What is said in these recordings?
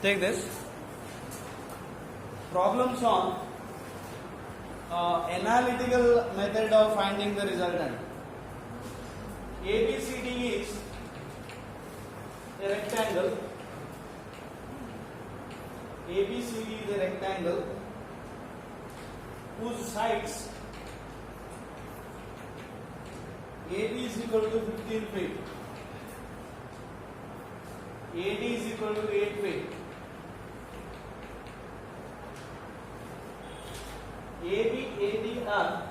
Take this. Problems on analytical method of finding the resultant. ABCD is a rectangle. ABCD is a rectangle whose sides AB is equal to 15 feet. AD is equal to 8 feet. AB, AD are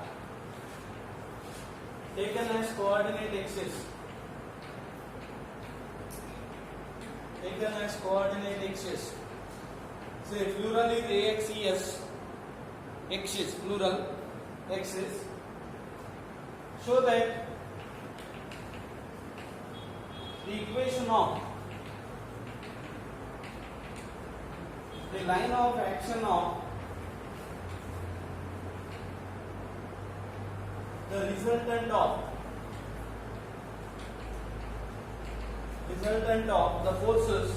taken as coordinate axes. Taken as coordinate axes. So plural is AXES. Axis, plural, axis. Show that the equation of the line of action of the resultant of the forces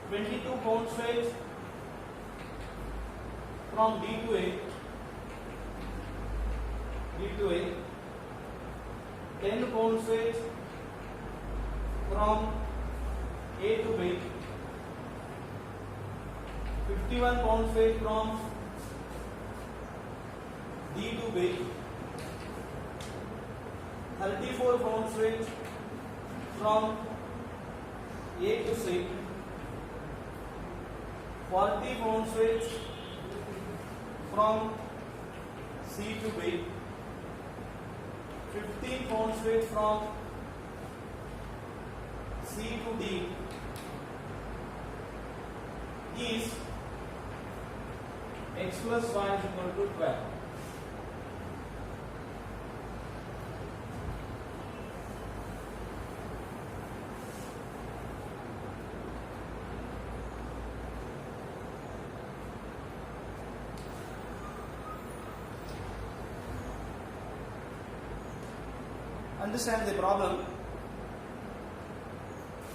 22 pound weight from D to A, 10 pound weight from A to B, 51 pound weight from D to B, 34 pound weight from A to C, 40 pound weight from C to B, 15 pound weight from C to D is x plus y is equal to 12. Understand the problem.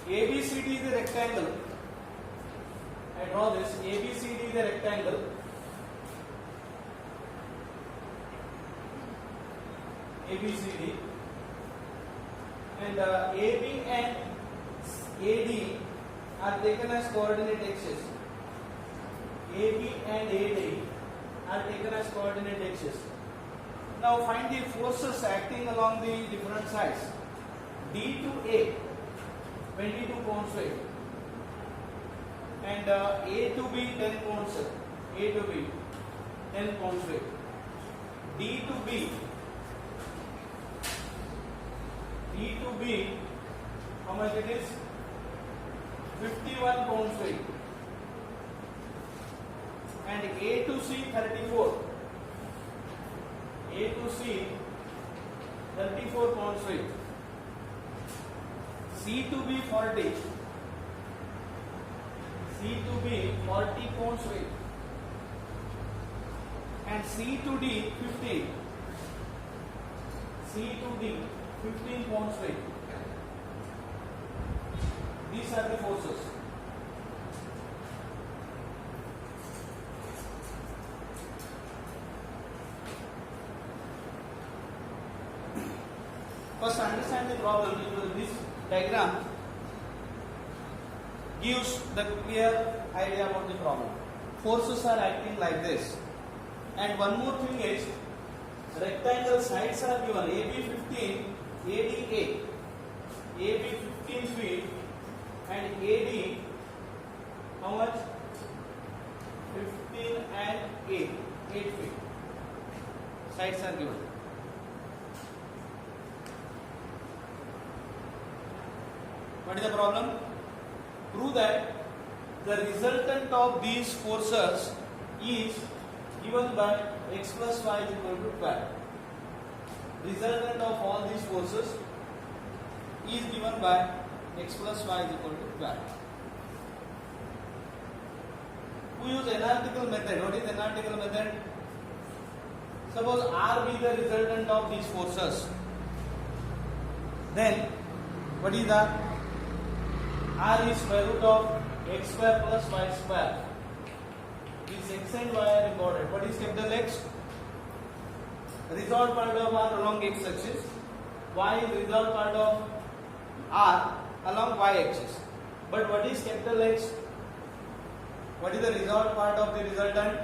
ABCD is a rectangle. I draw this. ABCD is a rectangle. ABCD and AB and AD are taken as coordinate axes. AB and AD are taken as coordinate axes. Now find the forces acting along the different sides. D to A, 22 pounds weight, and A to B, 10 pounds. A to B, 10 pounds weight. D to B, how much it is? 51 pounds weight, and A to C, 34. A to C, 34 pounds weight. C to B, 40. C to B, 40 pounds weight. And C to D, 15. C to D, 15 pounds weight. These are the forces. First, understand the problem. This diagram gives the clear idea about the problem. Forces are acting like this. And one more thing is, rectangle sides are given. AB 15, AD 8. AB 15 feet and AD how much? 15 and 8 feet. Sides are given. What is the problem? Prove that the resultant of these forces is given by x plus y is equal to 12. Resultant of all these forces is given by x plus y is equal to 12. We use analytical method. What is analytical method? Suppose R be the resultant of these forces. Then what is R? R is square root of x square plus y square. This x and y are recorded. What is capital X? Resolved part of R along x axis. Y is resolved part of R along y axis. But what is capital X? What is the resolved part of the resultant?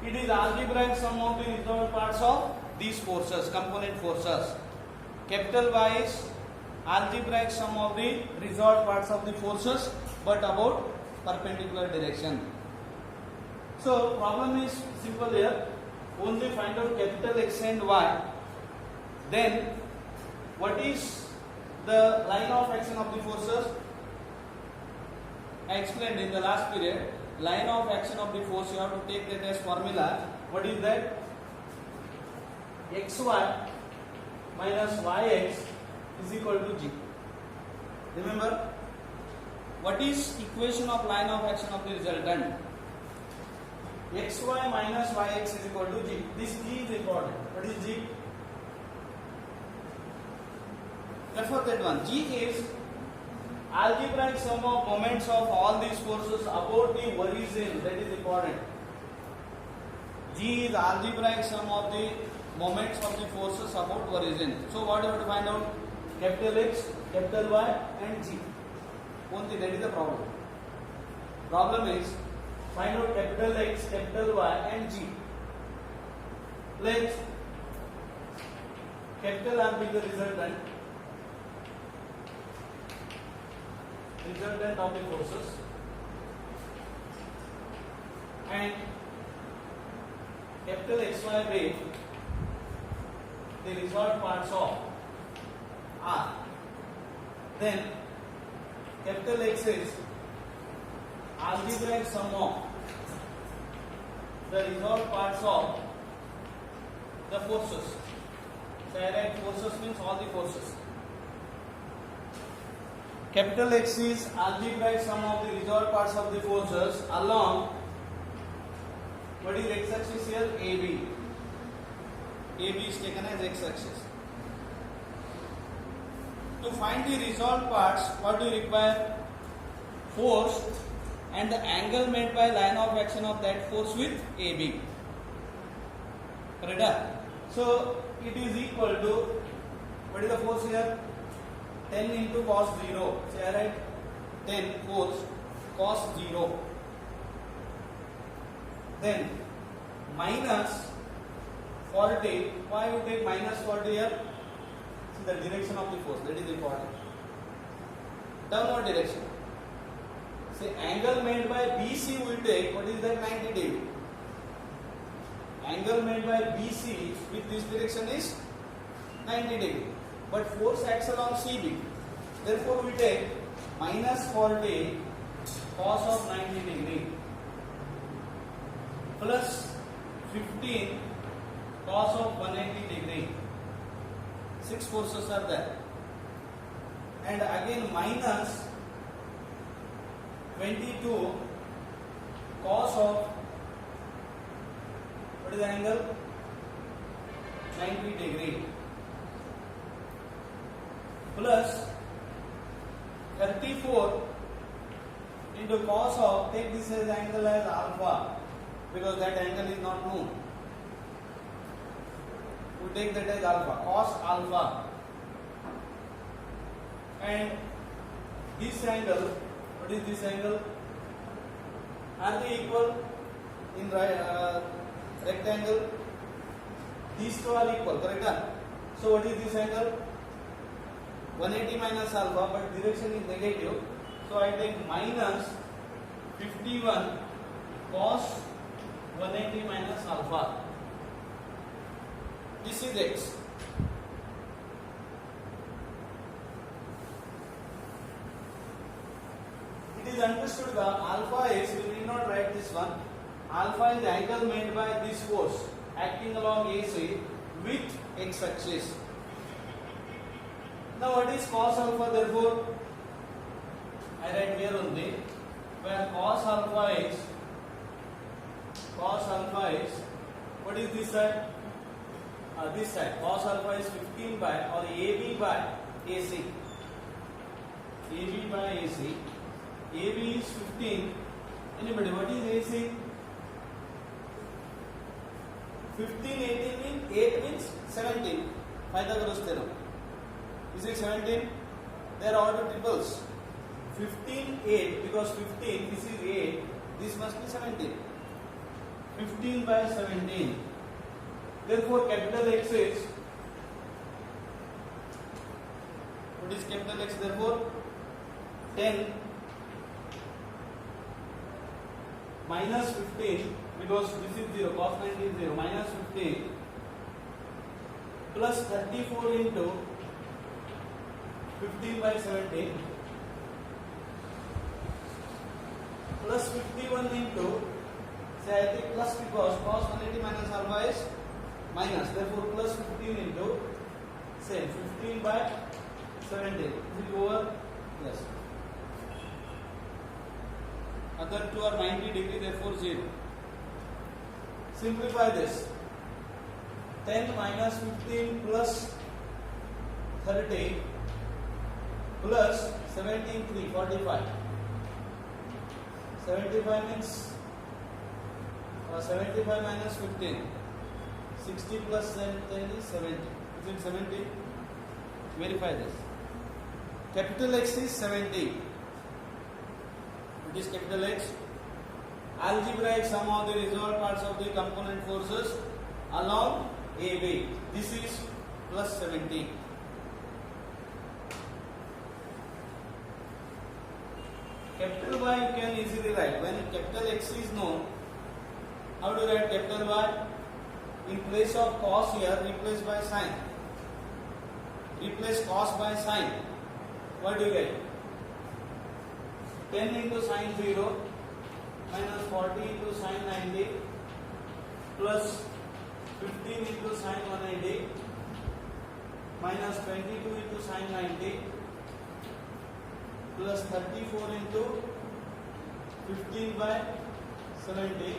It is algebraic sum of the resolved parts of these forces, component forces. Capital Y is algebraic sum of the resolved parts of the forces, but about perpendicular direction. So problem is simple here. Only find out capital X and Y. Then what is the line of action of the forces? I explained in the last period. Line of action of the force, you have to take that as formula. What is that? xy minus yx is equal to g. Remember, what is equation of line of action of the resultant? xy minus yx is equal to g. This g is important. What is g? Refer that one. G is algebraic sum of moments of all these forces about the origin. That is important. G is algebraic sum of the moments of the forces about origin. So what you have to find out? Capital X, capital Y and G. Only that is the problem. Problem is find out capital X, capital Y and G. Let capital R be the resultant of the forces, and capital XY be the resolved parts of R. Then capital X is algebraic sum of the resolved parts of the forces. So I write forces means all the forces. Capital X is algebraic sum of the resolved parts of the forces along, what is x axis here? AB. AB is taken as x axis. To find the resolved parts, what do you require? Force and the angle made by line of action of that force with AB. Correct? So it is equal to, what is the force here? 10 into cos 0. So I write 10 force cos 0. Then minus 40. Why you take minus 40 here? See the direction of the force. That is important. Downward direction. Say angle made by BC will take, what is that? 90 degree. Angle made by BC with this direction is 90 degree. But force acts along CB. Therefore, we take minus 40 cos of 90 degree plus 15 cos of 180 degree. 6 forces are there. And again minus 22 cos of, what is the angle? 90 degree. Plus 34 into cos of, take this as angle as alpha because that angle is not known. We take that as alpha, cos alpha. And this angle, what is this angle? Are they equal in rectangle? These two are equal, correct? So what is this angle? 180 minus alpha, but direction is negative. So I take minus 51 cos 180 minus alpha. This is x. It is understood that alpha is, we need not write this one. Alpha is the angle made by this force acting along AC with x axis. Now what is cos alpha? Therefore, I write here only where cos alpha is, what is this side? This side. Cos alpha is 15 by or AB by AC. AB by AC. AB is 15. Anybody, what is AC? 15, 18 means 8 means 17. Pythagoras theorem. Is it 17? There are all the triples. 15, 8, because 15, this is 8, this must be 17. 15 by 17. Therefore, capital X is, what is capital X? Therefore, 10 minus 15, because this is 0, cos 90 is 0, minus 15 plus 34 into 15 by 17 plus 51 into, say I take plus because cos 180 minus alpha is minus, therefore plus 15 into, same, 15 by 17. Is it over? Yes. Other two are 90 degree, therefore 0. Simplify this. 10 minus 15 plus 30 plus 17, 3, 45. 75 means 75 minus 15. 60 plus 10 is 70. Is it 70? Verify this. Capital X is 70. What is capital X? Algebraic sum of the resolved parts of the component forces along AB. This is plus 70. Capital Y you can easily write. When capital X is known, how do you write capital Y? In place of cos here, replace by sin. Replace cos by sin. What do you get? 10 into sin 0 minus 40 into sin 90 plus 15 into sin 180 minus 22 into sin 90 plus 34 into 15 by 70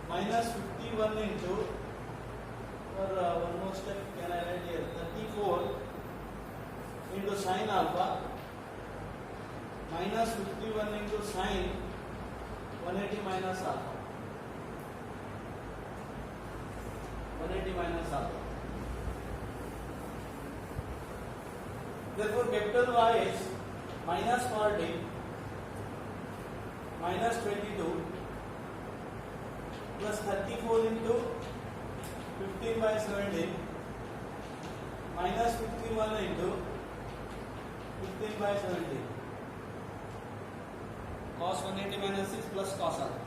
minus 51 into, or one more step can I write here, 34 into sin alpha minus 51 into sin 180 minus alpha. 180 minus alpha. Therefore, capital Y is minus 40 minus 22 plus 34 into 15 by 17 minus 51 into 15 by 17. Cos 180 minus 6 plus cos alpha.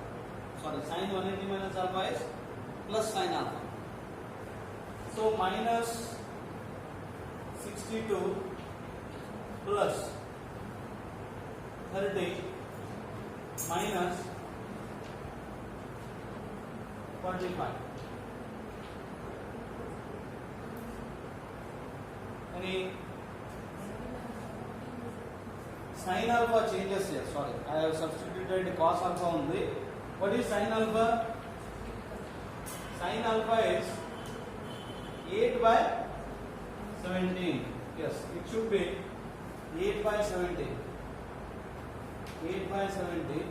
Sorry, sin 180 minus alpha is plus sin alpha. So minus 62 plus 30 minus 45. Any sin alpha changes here. Sorry, I have substituted cos alpha only. What is sin alpha? Sin alpha is 8 by 17. Yes, it should be 8 by 17. 8 by 17.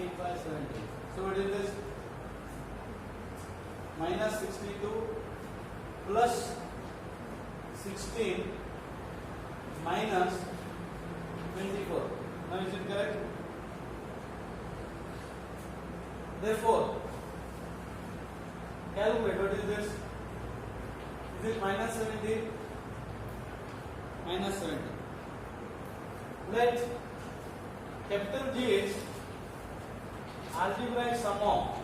8 by 17. So what is this? Minus 62 plus 16 minus 24. Now is it correct? Therefore, calculate what is this? Is it minus 70? Minus 70. Let capital G is algebraic sum of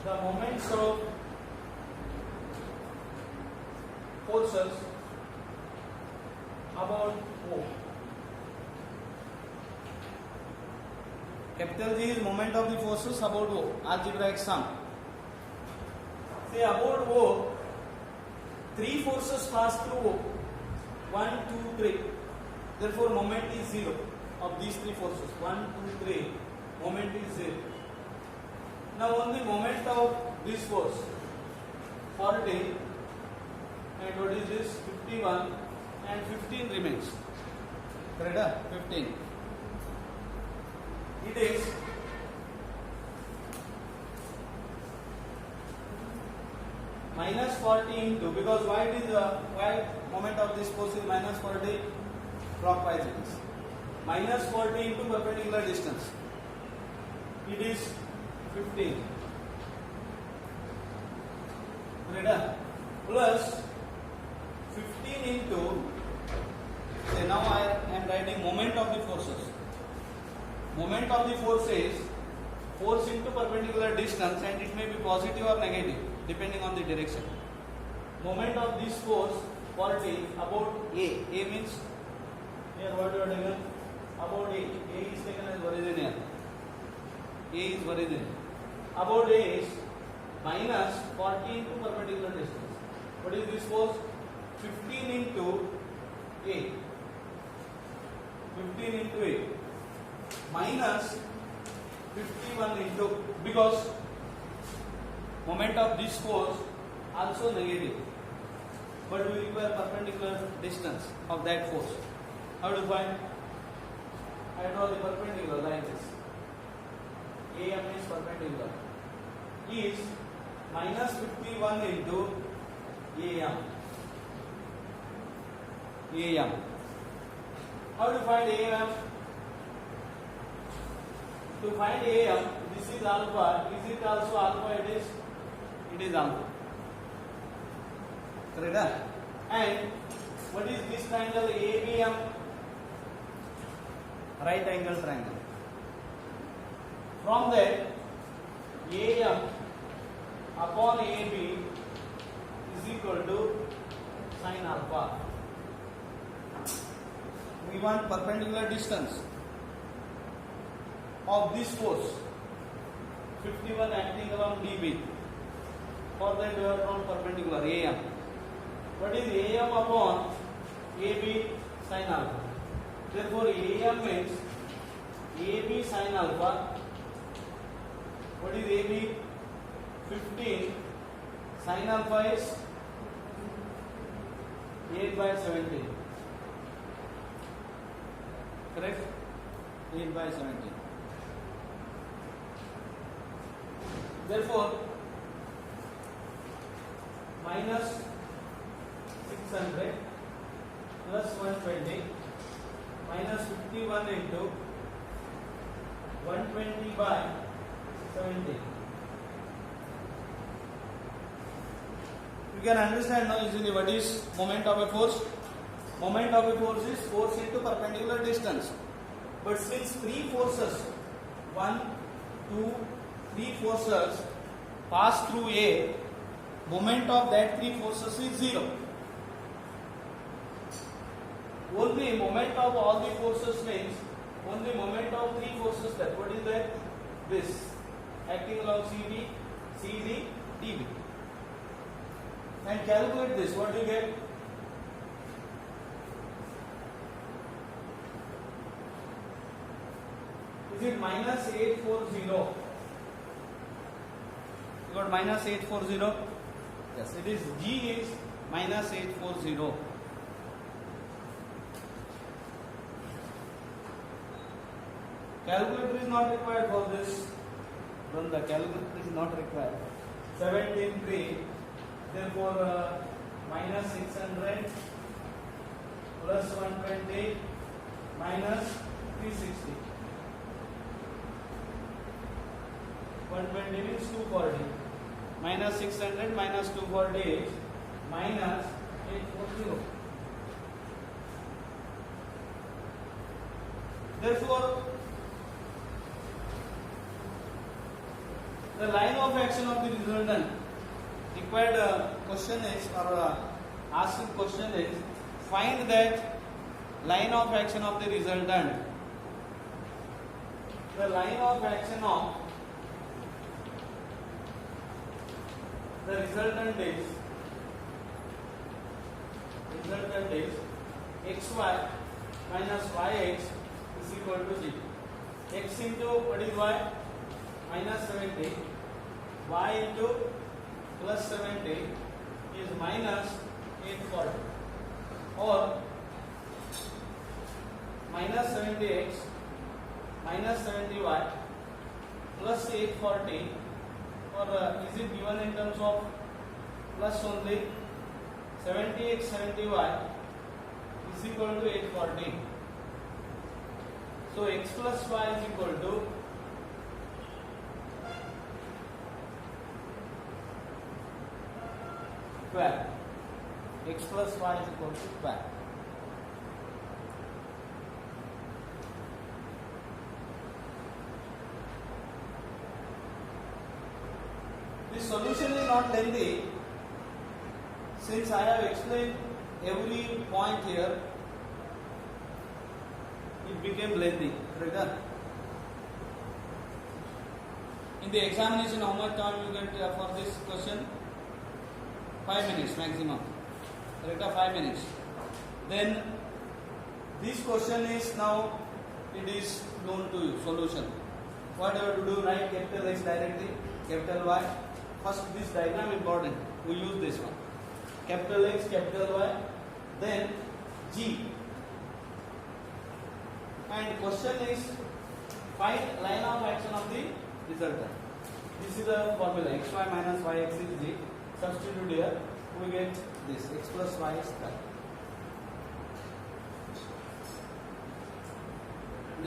the moments of forces about O. Capital G is moment of the forces about O, algebraic sum. Say about O, three forces pass through O. 1, 2, 3. Therefore, moment is 0 of these three forces. 1, 2, 3. Moment is 0. Now, on the moment of this force, 40 find what is this 51 and 15 remains. Correct? 15. It is minus 40 into, because why it is why moment of this force is minus 40 clockwise it is minus 40 into perpendicular distance. It is 15. Correct? Plus 15 into, say now I am writing moment of the forces. Moment of the force is force into perpendicular distance, and it may be positive or negative depending on the direction. Moment of this force 40 about A. A means here what you are taken about A. A is taken as origin here. A is origin. About A is minus 40 into perpendicular distance. What is this force? 15 into A. 15 into A. Minus 51 into, because moment of this force also negative, but we require perpendicular distance of that force. How to find? I draw the perpendicular like this. AM is perpendicular. Is minus 51 into AM. AM. How to find AM? To find AM, this is alpha. Is it also alpha? It is alpha. Correct? And what is this triangle ABM? Right angle triangle. From that, AM upon AB is equal to sin alpha. We want perpendicular distance of this force 51 acting along DB. For that we have drawn perpendicular AM. What is AM upon AB sin alpha? Therefore AM means AB sin alpha. What is AB? 15. Sin alpha is 8 by 17. Correct? 8 by 17. Therefore, minus 600 plus 120 minus 51 into 120 by 70. You can understand now easily what is moment of a force. Moment of a force is force into perpendicular distance. But since three forces, 1, 2, 3 forces pass through A, moment of that three forces is 0. Only moment of all the forces means only moment of three forces that. What is that? This. Acting along CD, CD, DB. And calculate this. What do you get? Is it minus 840? You got minus 840? Yes. It is G is minus 840. Calculator is not required for this. Run the calculator is not required. 17.3. Therefore, minus 600 plus 120 minus 360. 120 means 240. Minus 600 minus 240 is minus 840. Therefore, the line of action of the resultant required question is, or asked question is, find that line of action of the resultant. The line of action of the resultant is xy minus yx is equal to z. X into what is y? Minus 70. Y into plus 70 is minus 840 और minus 70x minus 70y plus 840 or is it given in terms of plus only 70x 70y is equal to 840. So x plus y is equal to 12. X plus y is equal to 12. This solution is not lengthy since I have explained every point here. It became lengthy. Correct? In the examination, how much time you get for this question? 5 minutes maximum. Correct? 5 minutes. Then this question is now it is known to you. Solution. What you have to do? Write capital X directly, capital Y. First, this diagram important. We use this one. Capital X, capital Y. Then G. And question is find line of action of the resultant. This is the formula. Xy minus yx is G. Substitute here. We get this. X plus y is 12.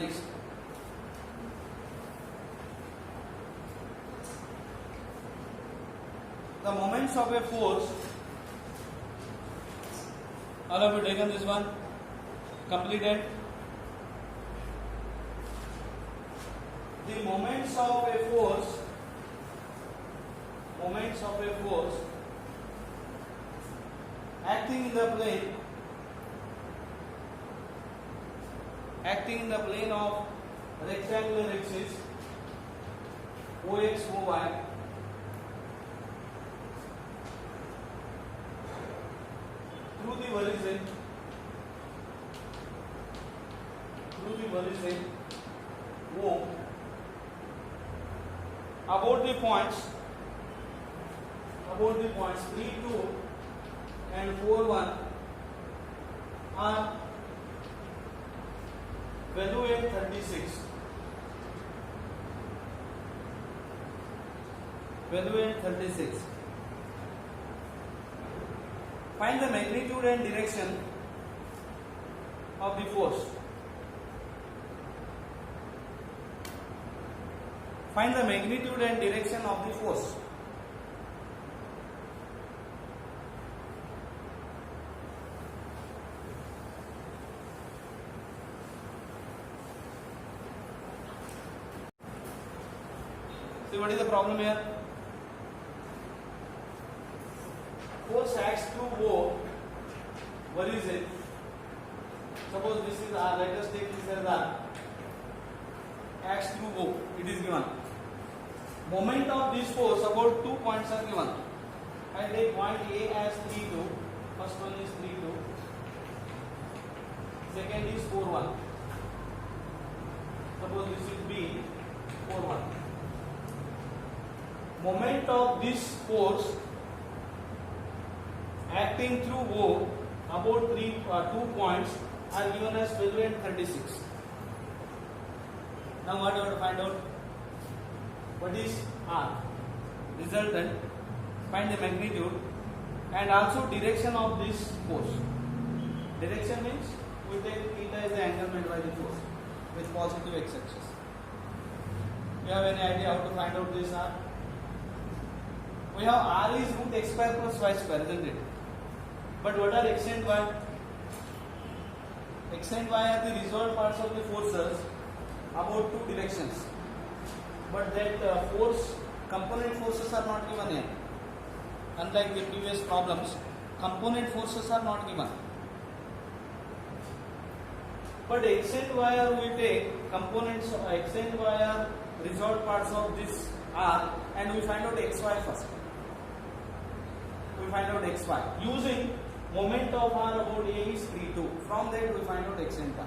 Next. The moments of a force. All of you taken this one? Completed? The moments of a force acting in the plane of rectangular axis OX OY through the horizon O about the points 3, 2 and 4, 1 are value at 36. Find the magnitude and direction of the force. Find the magnitude and direction of the force. See what is the problem here? Force acts through O. What is it? Suppose this is R. Let us take this as R. Acts through O. It is given. Moment of this force about 2 points are given. I take point A as 3, 2. First one is 3, 2. Second is 4, 1. Suppose this is B, 4, 1. Moment of this force acting through O about 2 points are given as value at 36. Now what you have to find out? What is R? Resultant. Find the magnitude and also direction of this force. Direction means we take theta as the angle made by the force with positive x-axis. You have any idea how to find out this R? We have R is root x square plus y square, isn't it? But what are x and y? X and y are the resolved parts of the forces about 2 directions. But that component forces are not given here. Unlike the previous problems, component forces are not given. But x and y are we take components of x and y are resolved parts of this R and we find out xy first. We find out xy using moment of R about A is 3, 2. From that we find out x and y.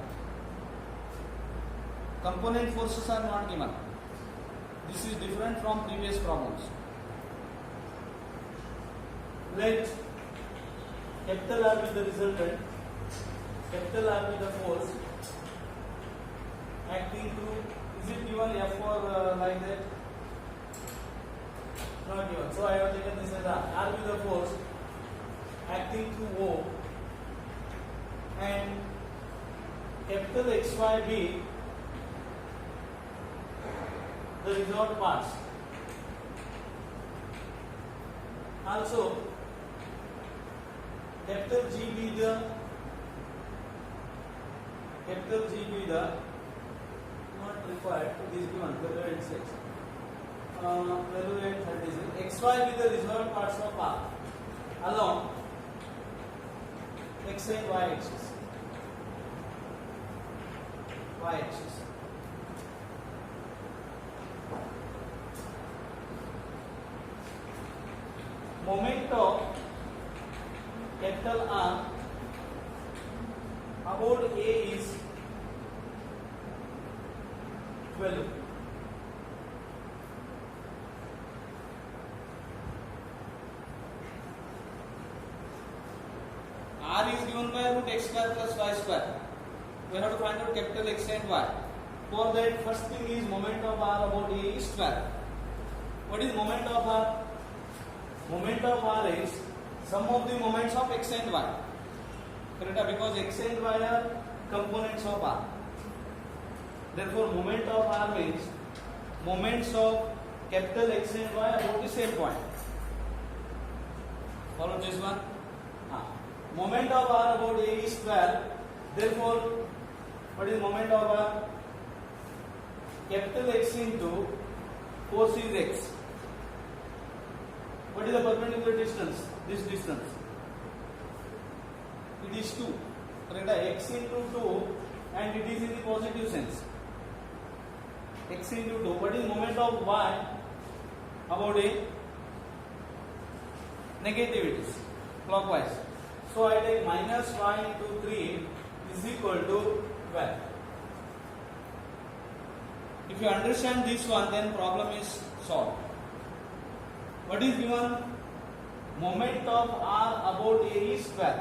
Component forces are not given. This is different from previous problems. Let capital R with the resultant, capital R with the force acting through, is it given F or like that? Not given. So I have taken this as R with the force acting through O, and capital XYB the resolved parts. Also capital G be the not required, it is given value at 6. Value at 36. XY be the resolved parts of R along X and Y axis. Moment of capital R about A is 12. R is given by root x square plus y square. We have to find out capital X and Y. For that, first thing is moment of R about A is 12. What is moment of R? Moment of R is sum of the moments of X and Y. Correct? Because X and Y are components of R. Therefore, moment of R means moments of capital X and Y about the same point. Follow this one? Moment of R about A is 12. Therefore, what is moment of R? Capital X into force is X. What is the perpendicular distance? This distance. It is 2. Correct? X into 2, and it is in the positive sense. X into 2. What is moment of Y about A? Negative it is. Clockwise. So I take minus y into 3 is equal to 12. If you understand this one, then problem is solved. What is given? Moment of R about A is 12.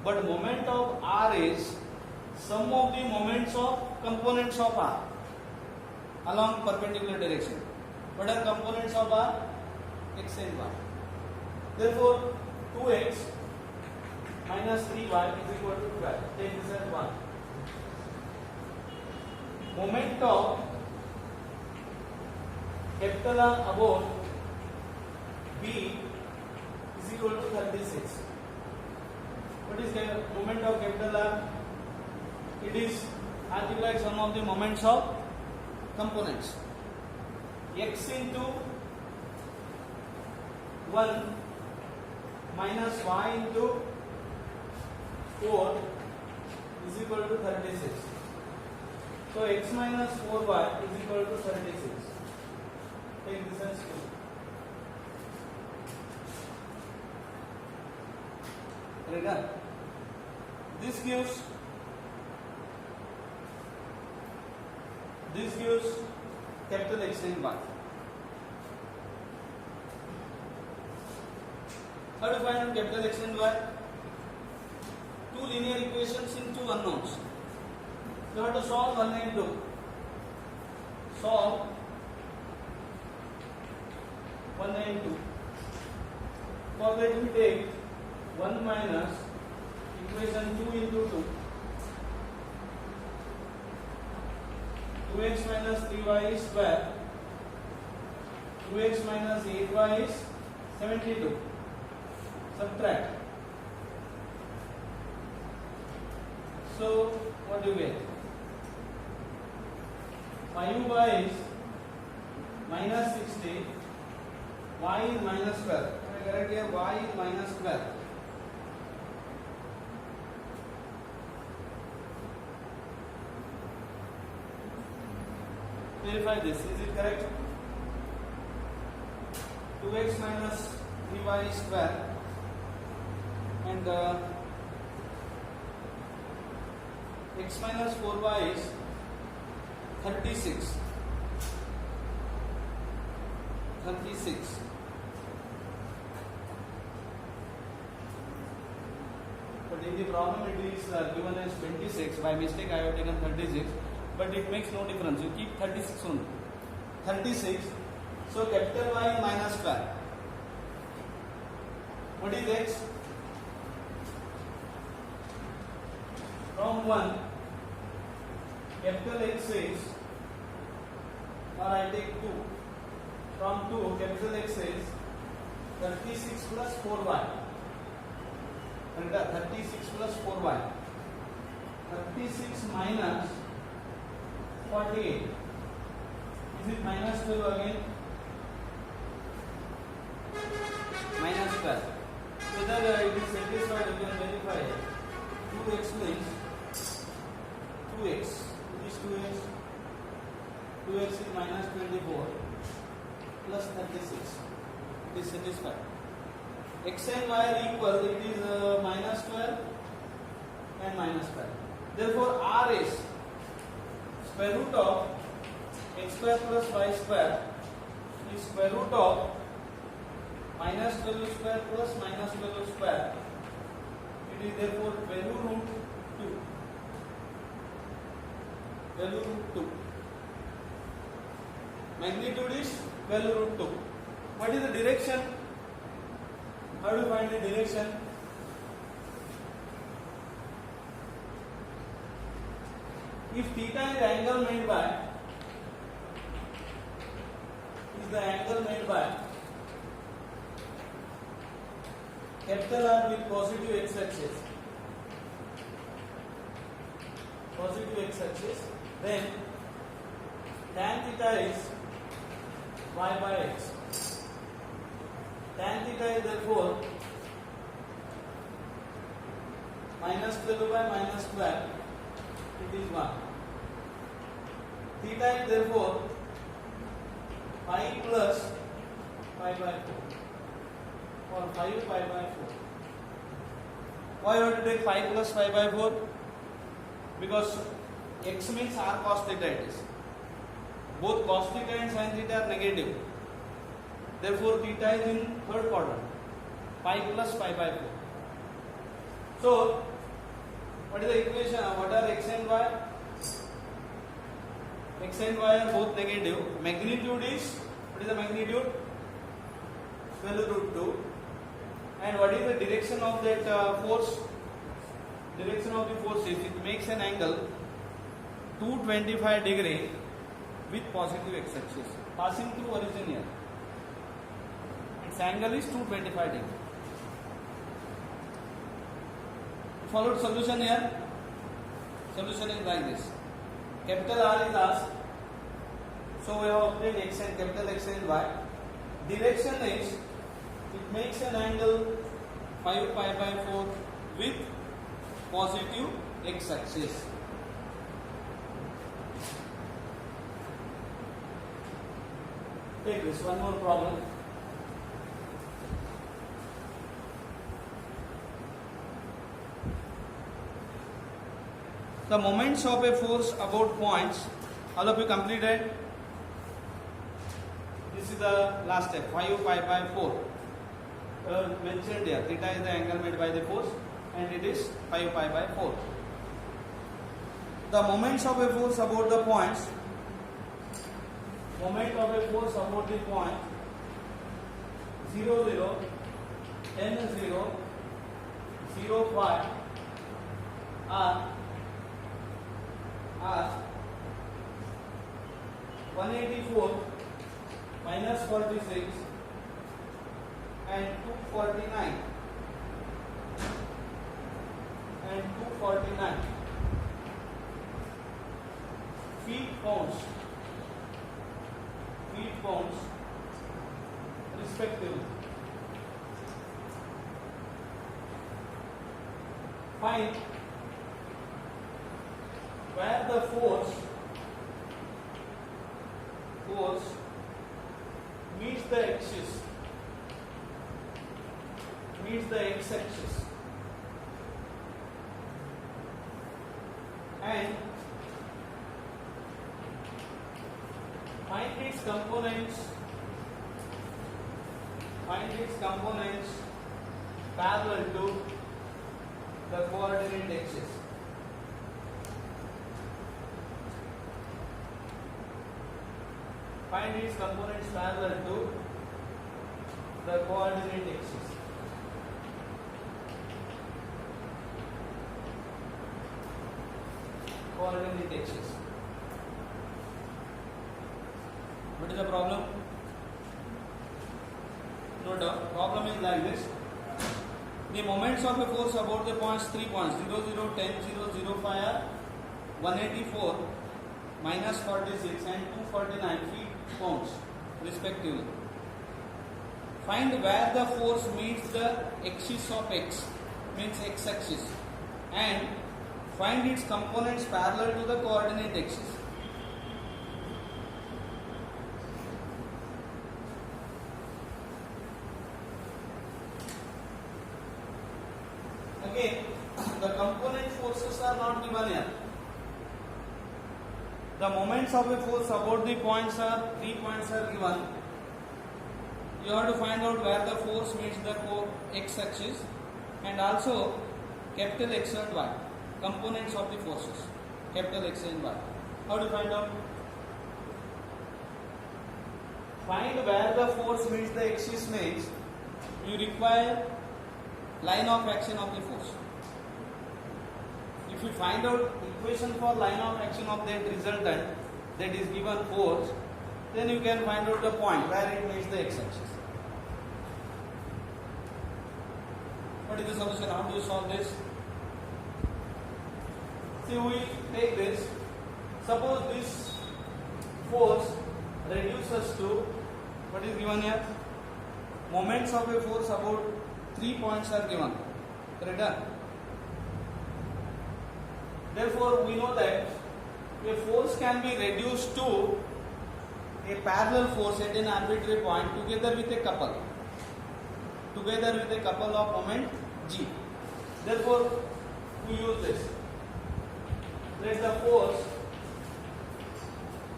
But moment of R is sum of the moments of components of R along perpendicular direction. What are components of R? X and Y. Therefore, 2x minus 3y is equal to 12. Take this as 1. Moment of capital R about B is equal to 36. What is the moment of capital R? It is multiplied sum of the moments of components. X into 1 minus y into 4 is equal to 36. So x minus 4y is equal to 36. Take this as 2. Right? This gives capital X and Y. How to find out capital X and Y? Two linear equations in two unknowns. You have to solve 1 and 2. Solve 1 and 2. For that we take 1 minus equation 2 into 2. 2x minus 3y is 12. 2x minus 8y is 72. Subtract. So, what do you get? 5y is minus 60. Y is minus 12. Correct here, y is minus 12. Verify this. Is it correct? 2x minus 3y is 12. And x minus 4y is 36. 36. but in the problem it is given as 26. By mistake I have taken 36, but it makes no difference. You keep 36 only. 36. So capital Y is minus 12. What is x? From 1, capital X is, or I take 2. From 2, capital X is 36 plus 4y. 36 plus 4y. 36 minus 48. Is it minus 12 again? Minus 12. Whether it is satisfied, you can verify it. 2x means 2x. It is 2x. 2x is minus 24 plus 36. It is satisfied. X and y are equal. It is minus 12 and minus 12. Therefore, R is square root of x square plus y square is square root of minus 12 square plus minus 12 square. It is therefore value root 2. Value root 2. Magnitude is value root 2. What is the direction? How do you find the direction? If theta is the angle made by capital R with positive x axis, then tan theta is y by x. Tan theta is therefore minus 12 by minus 12. It is 1. Theta is therefore pi plus pi by 4 or 5 pi by 4. Why you have to take 5 plus 5 by 4? Because x means r cos theta it is. Both cos theta and sin theta are negative. Therefore, theta is in third quadrant. Pi plus pi by 4. So, what is the equation? What are x and y? X and y are both negative. Magnitude is, what is the magnitude? Value root 2. And what is the direction of that force? Direction of the force is, it makes an angle 225 degree with positive x axis passing through origin here. Its angle is 225 degree. Followed solution here. Solution is like this. Capital R is asked. So we have obtained x and capital X and y. Direction is, it makes an angle 5 pi by 4 with positive x axis. Take this one more problem. The moments of a force about points. All of you completed? This is the last step. 5 pi by 4. Mentioned here. Theta is the angle made by the force, and it is 5 pi by 4. The moments of a force about the points. Moment of a force about the point 0, 0, 10, 0, 0, 5 are 184 minus 46 and 249 and 249 feet pounds respectively. Find where the force meets the axis, x-axis, and find its components parallel to the axis. Find its components parallel to the coordinate axis. Coordinate axis. What is the problem? Note down. Problem is like this. The moments of a force about the points 3 points 0, 0, 10, 0, 0, 5 are 184, minus 46 and 249 feet pounds respectively. Find where the force meets the axis of x, means x axis, and find its components parallel to the coordinate axis. Again, the component forces are not given here. The moments of a force about the points are 3 points are given. You have to find out where the force meets the x axis and also capital X and Y, components of the forces, capital X and Y. How to find out? Find where the force meets the axis means you require line of action of the force. If you find out equation for line of action of that resultant, that is given force, then you can find out the point where it meets the x-axis. What is the solution? How do you solve this? See, we take this. Suppose this force reduces to what is given here? Moments of a force about 3 points are given. Correct? Therefore, we know that a force can be reduced to a parallel force at an arbitrary point together with a couple. Together with a couple of moment G. Therefore, we use this. Let the force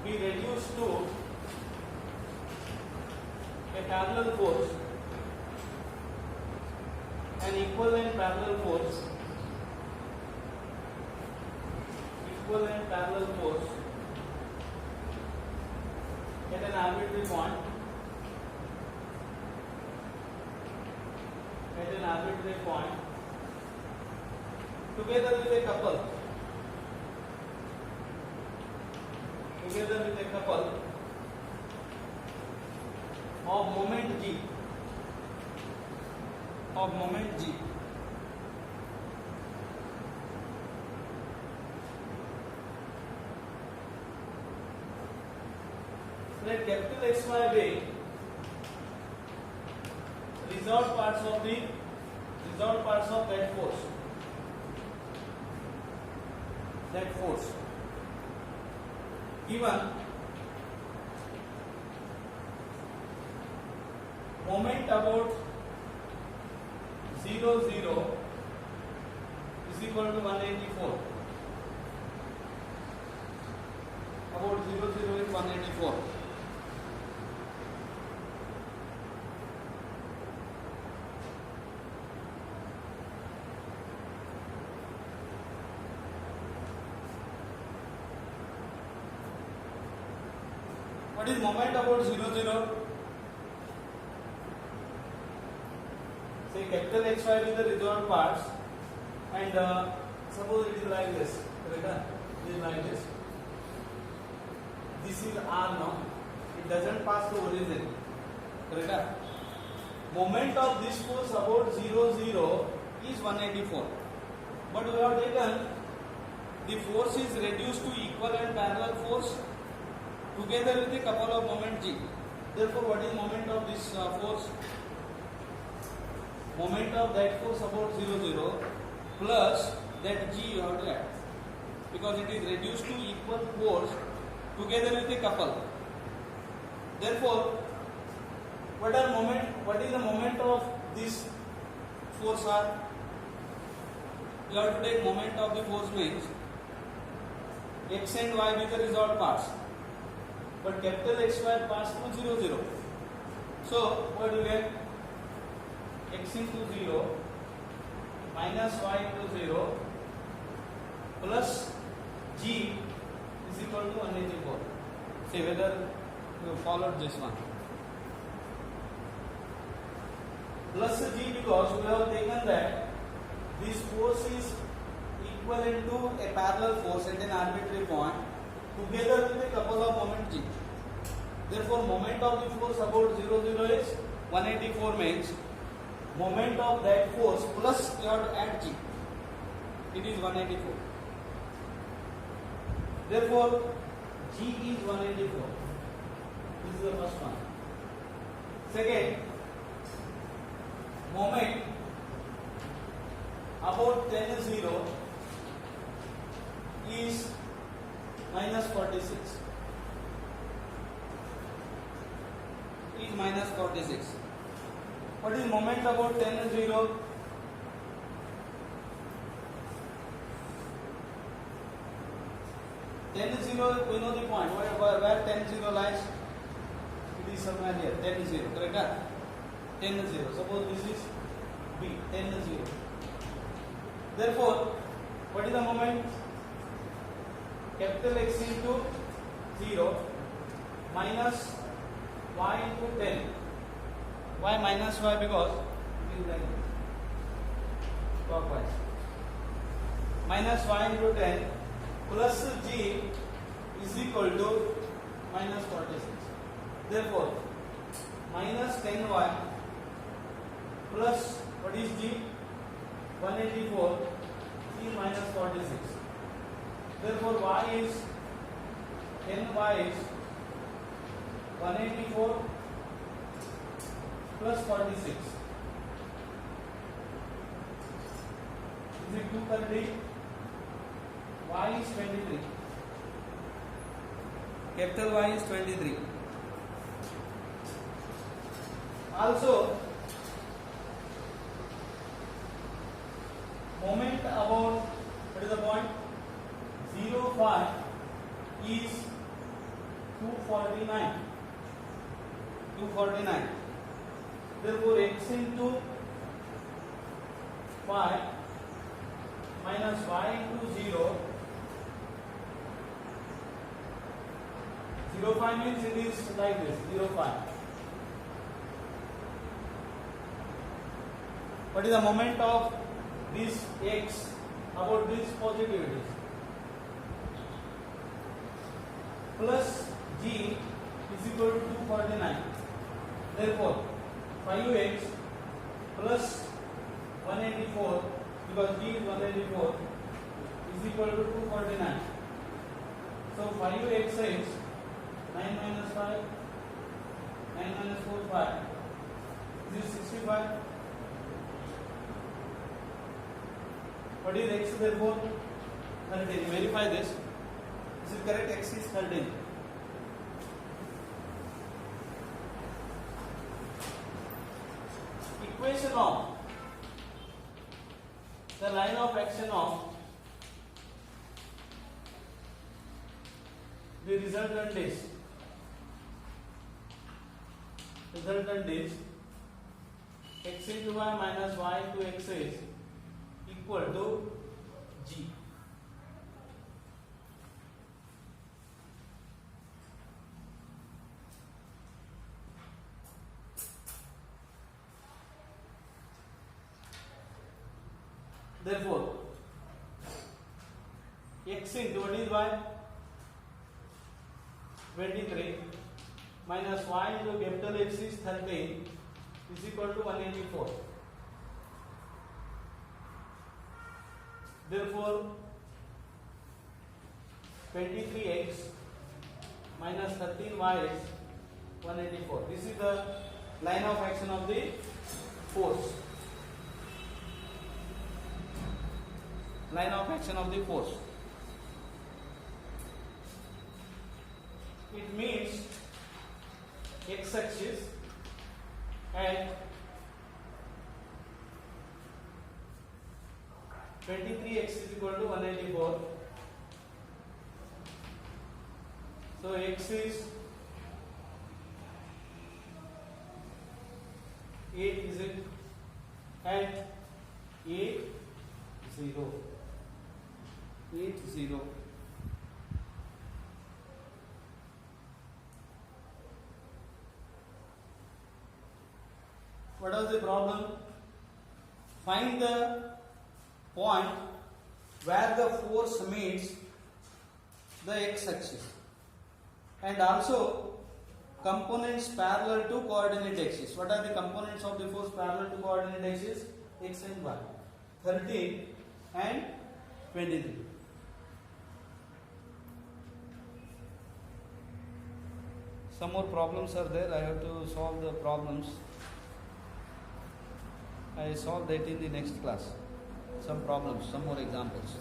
be reduced to a parallel force, an equivalent parallel force, at an arbitrary point, together with a couple, of moment G. Let capital XY be resolved parts of that force. Given moment about 0, 0 is equal to 184. About 0, 0 is 184. What is moment about 0, 0? Say capital XY with the resolved parts, and suppose it is like this. Correct? It is like this. This is R now. It doesn't pass to origin. Correct? Moment of this force about 0, 0 is 184. But we have taken the force is reduced to equal and parallel force together with a couple of moment G. Therefore, what is moment of this force? Moment of that force about 0, 0 plus that G you have to add, because it is reduced to equal force together with a couple. Therefore, what is the moment of this force are? You have to take moment of the force means X and Y with the resolved parts. But capital XY pass through 0, 0. So, what do you get? X into 0 minus Y into 0 plus G is equal to 184. See whether you followed this one. Plus G because we have taken that this force is equivalent to a parallel force at an arbitrary point together with a couple of moment G. Therefore, moment of the force about 0, 0 is 184 means moment of that force plus you have to add G. It is 184. Therefore, G is 184. This is the first one. Second, moment about 10 0 is minus 46. Is minus 46. What is moment about 10 0? We know the point where 10 0 lies. It is somewhere here. 10 0, correct? 10 0. Suppose this is B. 10 0. Therefore, what is the moment? Capital X into 0 minus y into 10. Why minus y? Because it is like clockwise. Minus y into 10 plus G is equal to minus 46. Therefore, minus 10y plus what is G? 184 is minus 46. Therefore, y is 10y is 184 plus 46. Is it 230? Y is 23. Capital Y is 23. Also, moment about, what is the point? 0, 5 is 249. 249. Therefore, x into 5 minus y into 0. 0, 5 means it is like this. 0, 5. What is the moment of this x about this positivities? Plus G is equal to 249. Therefore, 5x plus 184 because G is 184 is equal to 249. So 5x is 9 minus 5, 9 minus 4, 5. This is 65. What is x therefore? 13. Verify this. This is correct. X is 13. Equation of the line of action of the resultant is x into y minus y into x is equal to G. Therefore, x into what is y? 23 minus y into capital X is 13 is equal to 184. Therefore, 23x minus 13y is 184. This is the line of action of the force. Line of action of the force. It means x axis and 23x is equal to 184. So x is 8, is it? And 8 0. 80. What was the problem? Find the point where the force meets the x-axis and also components parallel to coordinate axis. What are the components of the force parallel to coordinate axis? X and y. 13 and 23. Some more problems are there. I have to solve the problems. I solve that in the next class. Some problems, some more examples.